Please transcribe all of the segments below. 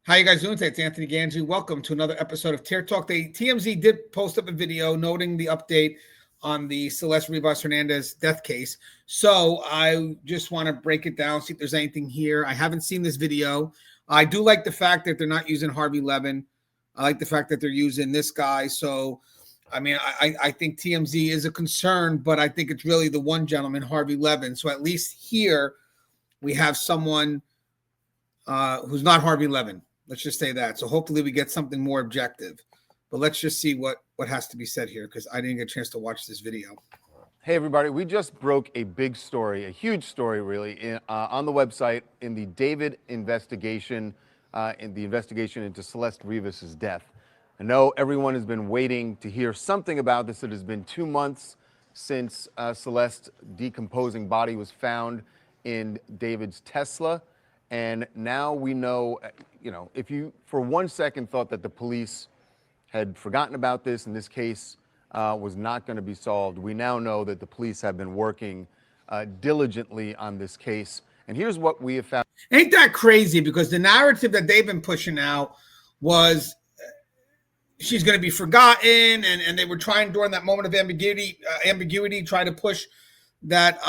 How you guys doing today? It's Anthony Ganji. Welcome to another episode of Tear Talk. TMZ did post up a video noting the update on the Celeste Rivas Hernandez death case. So I just want to break it down, see if there's anything here. I haven't seen this video. I do like the fact that they're not using Harvey Levin. I like the fact that they're using this guy. So, I mean, I think TMZ is a concern, but I think it's really the one gentleman, Harvey Levin. So at least here we have someone who's not Harvey Levin. Let's just say that. So hopefully we get something more objective. But let's just see what has to be said here, because I didn't get a chance to watch this video. Hey, everybody. We just broke a big story, a huge story, really, on the website in the David investigation, in the investigation into Celeste Rivas' death. I know everyone has been waiting to hear something about this. It has been 2 months since Celeste's decomposing body was found in David's Tesla. And now we know, if you for 1 second thought that the police had forgotten about this and this case was not going to be solved, we now know that the police have been working diligently on this case. And here's what we have found. Ain't that crazy? Because the narrative that they've been pushing out was she's going to be forgotten. And they were trying during that moment of ambiguity, try to push that,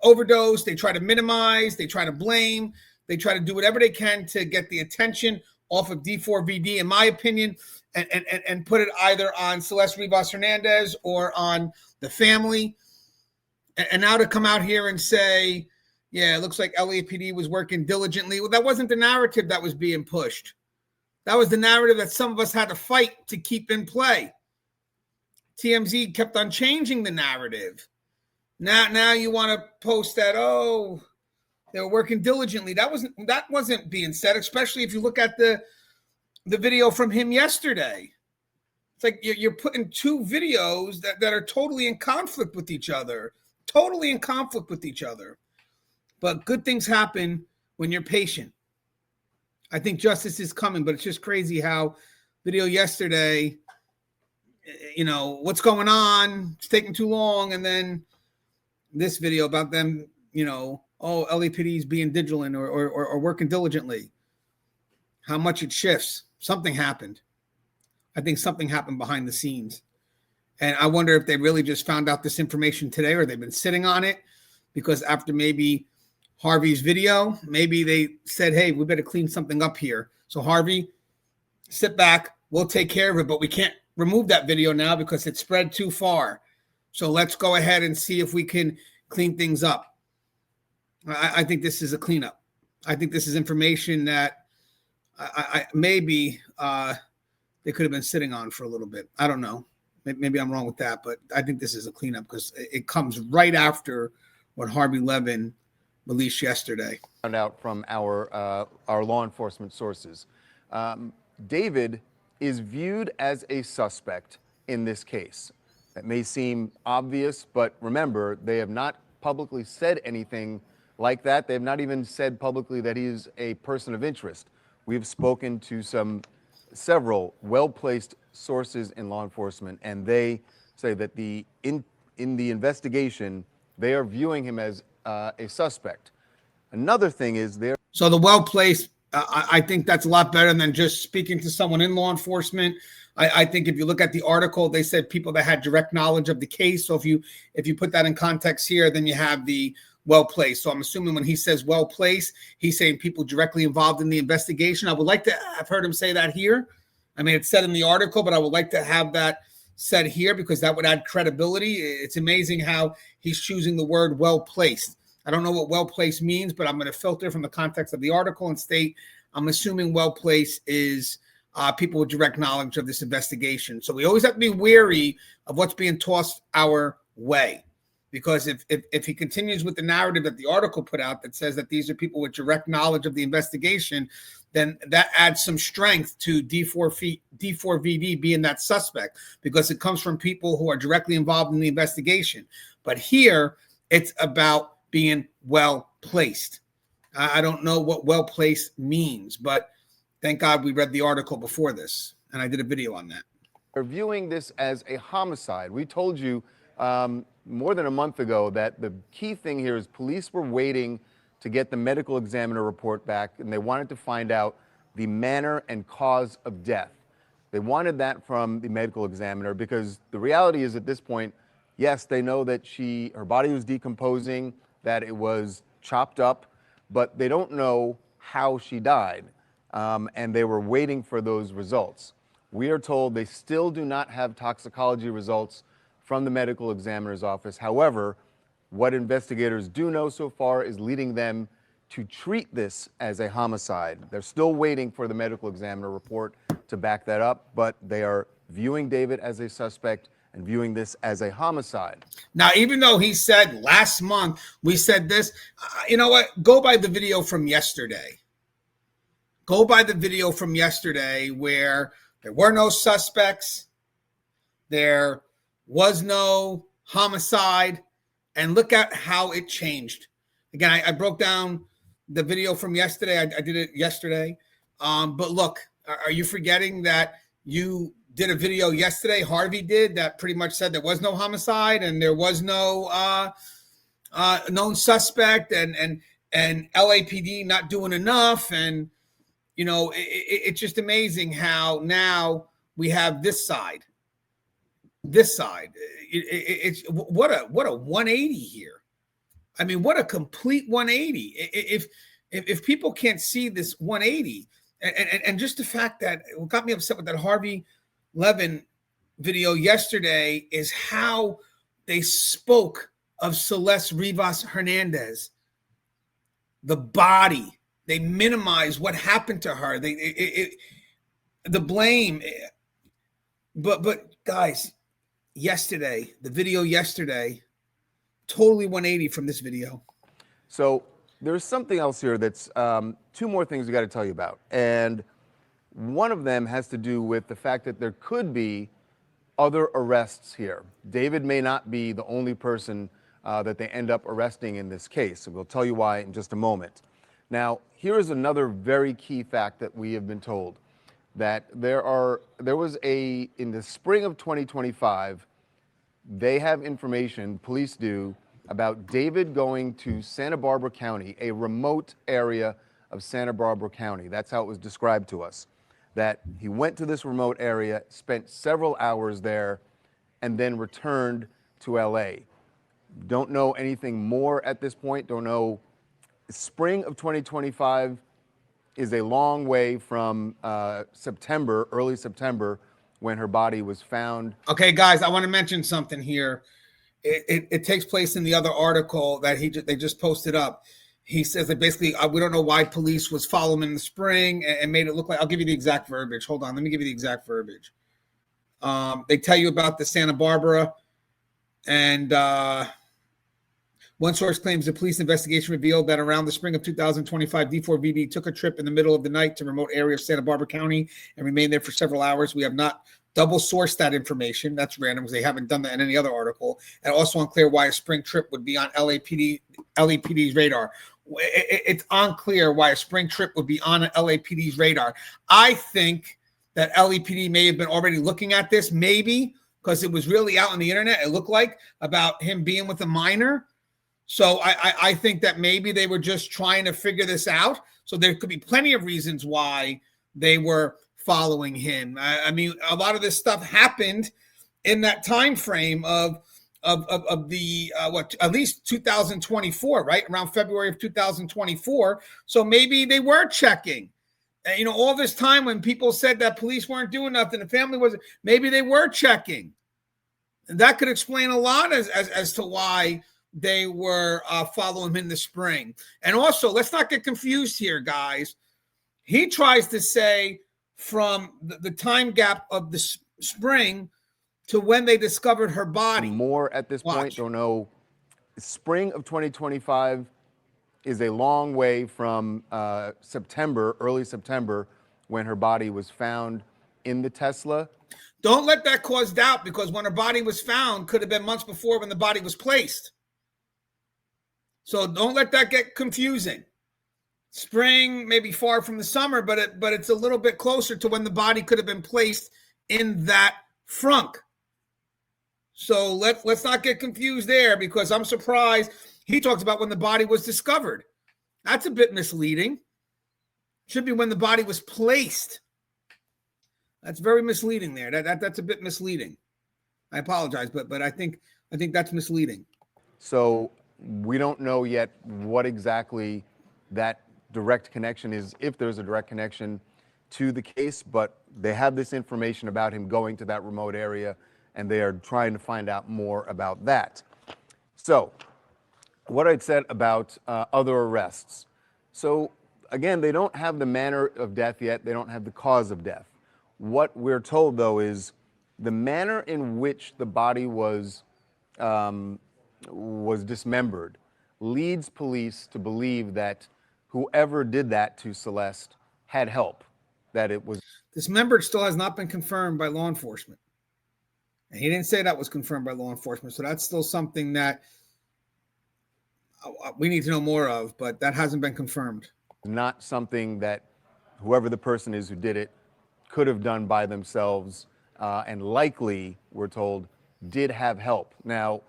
overdose. They try to minimize, they try to blame, they try to do whatever they can to get the attention off of D4vd, in my opinion, and put it either on Celeste Rivas Hernandez or on the family. And now to come out here and say, yeah, it looks like LAPD was working diligently. Well, that wasn't the narrative that was being pushed. That was the narrative that some of us had to fight to keep in play. TMZ kept on changing the narrative. Now you want to post that, oh, they were working diligently. That wasn't being said, especially if you look at the video from him yesterday. It's like you're putting two videos that are totally in conflict with each other. But good things happen when you're patient. I think justice is coming, but it's just crazy how video yesterday, what's going on? It's taking too long. And then this video about them, LAPD is being vigilant or working diligently. How much it shifts. Something happened. I think something happened behind the scenes. And I wonder if they really just found out this information today, or they've been sitting on it, because after maybe Harvey's video, maybe they said, hey, we better clean something up here. So Harvey, sit back. We'll take care of it, but we can't remove that video now because it's spread too far. So let's go ahead and see if we can clean things up. I think this is a cleanup. I think this is information that maybe they could have been sitting on for a little bit. I don't know. Maybe I'm wrong with that, but I think this is a cleanup because it comes right after what Harvey Levin released yesterday. Found out from our law enforcement sources. David is viewed as a suspect in this case. That may seem obvious, but remember, they have not publicly said anything like that. They have not even said publicly that he is a person of interest. We've spoken to several well-placed sources in law enforcement, and they say that in the investigation, they are viewing him as a suspect. Another thing is So the well-placed, I think that's a lot better than just speaking to someone in law enforcement. I think if you look at the article, they said people that had direct knowledge of the case. So if you put that in context here, then you have the well-placed. So I'm assuming when he says well-placed, he's saying people directly involved in the investigation. I would like to have heard him say that here. I mean, it's said in the article, but I would like to have that said here because that would add credibility. It's amazing how he's choosing the word well-placed. I don't know what well-placed means, but I'm going to filter from the context of the article and state I'm assuming well-placed is people with direct knowledge of this investigation. So we always have to be wary of what's being tossed our way. Because if he continues with the narrative that the article put out that says that these are people with direct knowledge of the investigation, then that adds some strength to D4vd being that suspect, because it comes from people who are directly involved in the investigation. But here, it's about being well-placed. I don't know what well-placed means, but thank God we read the article before this, and I did a video on that. We're viewing this as a homicide. We told you more than a month ago that the key thing here is police were waiting to get the medical examiner report back, and they wanted to find out the manner and cause of death. They wanted that from the medical examiner because the reality is at this point, yes, they know that her body was decomposing, that it was chopped up, but they don't know how she died. And they were waiting for those results. We are told they still do not have toxicology results from the medical examiner's office. However, what investigators do know so far is leading them to treat this as a homicide. They're still waiting for the medical examiner report to back that up, but they are viewing David as a suspect and viewing this as a homicide. Now, even though he said last month, we said this, you know what? Go by the video from yesterday. Go by the video from yesterday where there were no suspects. There was no homicide. And look at how it changed. Again, I broke down the video from yesterday. I did it yesterday. But look, are you forgetting that you did a video yesterday, Harvey did, that pretty much said there was no homicide and there was no known suspect and LAPD not doing enough. And, you know, it's just amazing how now we have this side. It's what a 180 here. I mean, what a complete 180. If people can't see this 180 and just the fact that what got me upset with that Harvey Levin video yesterday is how they spoke of Celeste Rivas Hernandez, the body. They minimize what happened to her. The blame. But guys, yesterday, the video yesterday, totally 180 from this video. So there's something else here that's two more things we got to tell you about. And one of them has to do with the fact that there could be other arrests here. David may not be the only person that they end up arresting in this case. So we'll tell you why in just a moment. Now, here is another very key fact that we have been told, that there was in the spring of 2025, they have information, police do, about David going to Santa Barbara County, a remote area of Santa Barbara County. That's how it was described to us, that he went to this remote area, spent several hours there, and then returned to LA. Don't know anything more at this point, don't know. Spring of 2025 is a long way from September, early September, when her body was found. Okay, guys, I want to mention something here. It takes place in the other article that they just posted up. He says that basically we don't know why police was following him in the spring and made it look like. I'll give you the exact verbiage. Hold on, let me give you the exact verbiage. They tell you about the Santa Barbara, and one source claims the police investigation revealed that around the spring of 2025, D4vd took a trip in the middle of the night to a remote area of Santa Barbara County and remained there for several hours. We have not double-sourced that information. That's random because they haven't done that in any other article. And also unclear why a spring trip would be on LAPD's radar. It's unclear why a spring trip would be on LAPD's radar. I think that LAPD may have been already looking at this, maybe, because it was really out on the internet, it looked like, about him being with a minor. So I think that maybe they were just trying to figure this out. So there could be plenty of reasons why they were following him. I mean, a lot of this stuff happened in that time frame of the at least 2024, right? Around February of 2024. So maybe they were checking. You know, all this time when people said that police weren't doing nothing, the family wasn't, maybe they were checking. And that could explain a lot as to why they were following him in the spring. And also, let's not get confused here, guys. He tries to say from the time gap of the spring to when they discovered her body. More at this point, don't know. Spring of 2025 is a long way from September, early September, when her body was found in the Tesla. Don't let that cause doubt, because when her body was found could have been months before when the body was placed. So don't let that get confusing. Spring may be far from the summer, but it's a little bit closer to when the body could have been placed in that frunk. So let's not get confused there, because I'm surprised he talks about when the body was discovered. That's a bit misleading. Should be when the body was placed. That's very misleading there. That's a bit misleading. I apologize, but I think that's misleading. So we don't know yet what exactly that direct connection is, if there's a direct connection to the case, but they have this information about him going to that remote area, and they are trying to find out more about that. So what I'd said about other arrests. So again, they don't have the manner of death yet. They don't have the cause of death. What we're told, though, is the manner in which the body was dismembered leads police to believe that whoever did that to Celeste had help, that it was dismembered still has not been confirmed by law enforcement. And he didn't say that was confirmed by law enforcement. So that's still something that we need to know more of, but that hasn't been confirmed. not something that whoever the person is who did it could have done by themselves, and likely, we're told, did have help. Now,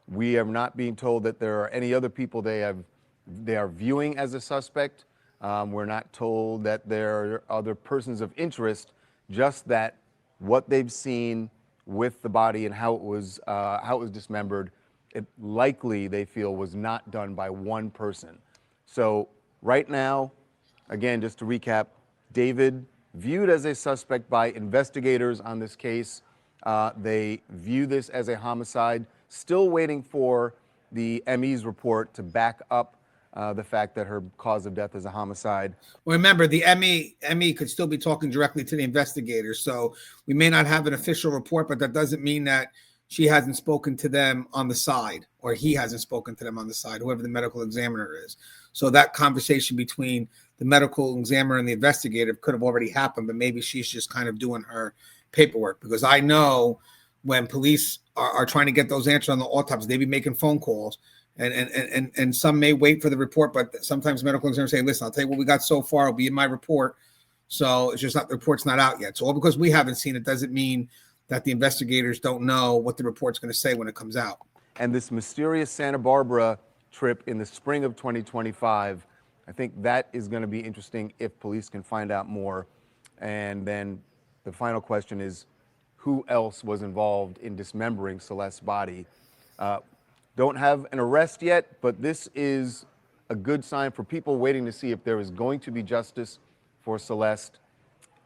we are not being told that there are any other people they are viewing as a suspect. We're not told that there are other persons of interest, just that what they've seen with the body and how it was dismembered, it likely, they feel, was not done by one person. So right now, again, just to recap, David viewed as a suspect by investigators on this case. They view this as a homicide, still waiting for the ME's report to back up the fact that her cause of death is a homicide. Well, remember, the ME could still be talking directly to the investigators, so we may not have an official report, but that doesn't mean that she hasn't spoken to them on the side, or he hasn't spoken to them on the side, whoever the medical examiner is. So that conversation between the medical examiner and the investigator could have already happened, but maybe she's just kind of doing her paperwork, because I know when police are trying to get those answers on the autopsy, they be making phone calls, and some may wait for the report, but sometimes medical examiners say, listen, I'll tell you what we got so far, it'll be in my report. So it's just not, the report's not out yet. So all because we haven't seen it doesn't mean that the investigators don't know what the report's going to say when it comes out. And this mysterious Santa Barbara trip in the spring of 2025, I think that is going to be interesting if police can find out more. And then the final question is, who else was involved in dismembering Celeste's body? Don't have an arrest yet, but this is a good sign for people waiting to see if there is going to be justice for Celeste.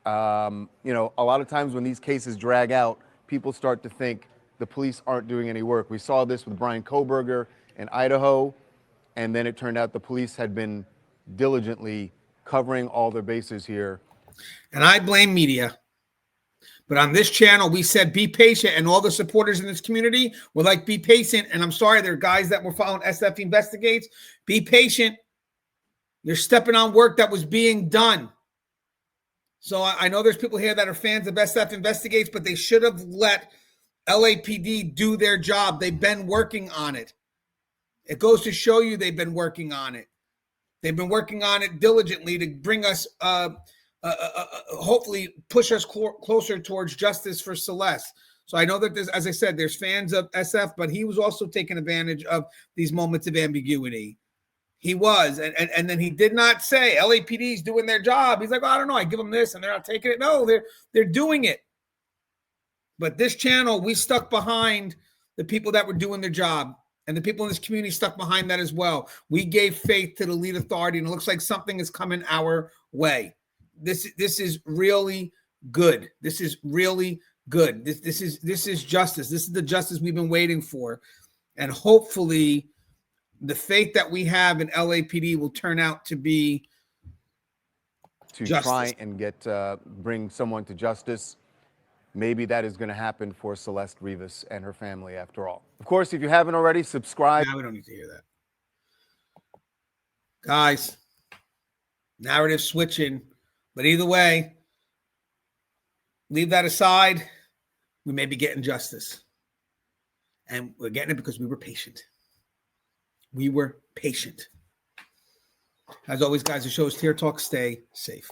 You know, a lot of times when these cases drag out, people start to think the police aren't doing any work. We saw this with Brian Koberger in Idaho, and then it turned out the police had been diligently covering all their bases here. And I blame media. But on this channel, we said be patient, and all the supporters in this community were like, be patient. And I'm sorry, there are guys that were following SF Investigates. Be patient. You're stepping on work that was being done. So I know there's people here that are fans of SF Investigates, but they should have let LAPD do their job. They've been working on it. It goes to show you they've been working on it. They've been working on it diligently to bring us, hopefully push us closer towards justice for Celeste. So I know that there's, as I said, there's fans of SF, but he was also taking advantage of these moments of ambiguity. He was, and then he did not say LAPD is doing their job. He's like, oh, I don't know, I give them this and they're not taking it. No, they're doing it. But this channel, we stuck behind the people that were doing their job, and the people in this community stuck behind that as well. We gave faith to the lead authority, and it looks like something is coming our way. This is really good. This is really good. This is justice. This is the justice we've been waiting for, and hopefully the faith that we have in LAPD will turn out to be to justice. Try and get bring someone to justice. Maybe that is going to happen for Celeste Rivas and her family after all. Of course, if you haven't already, subscribe. Now we don't need to hear that. Guys, narrative switching. But either way, leave that aside. We may be getting justice. And we're getting it because we were patient. We were patient. As always, guys, the show is Tier Talk. Stay safe.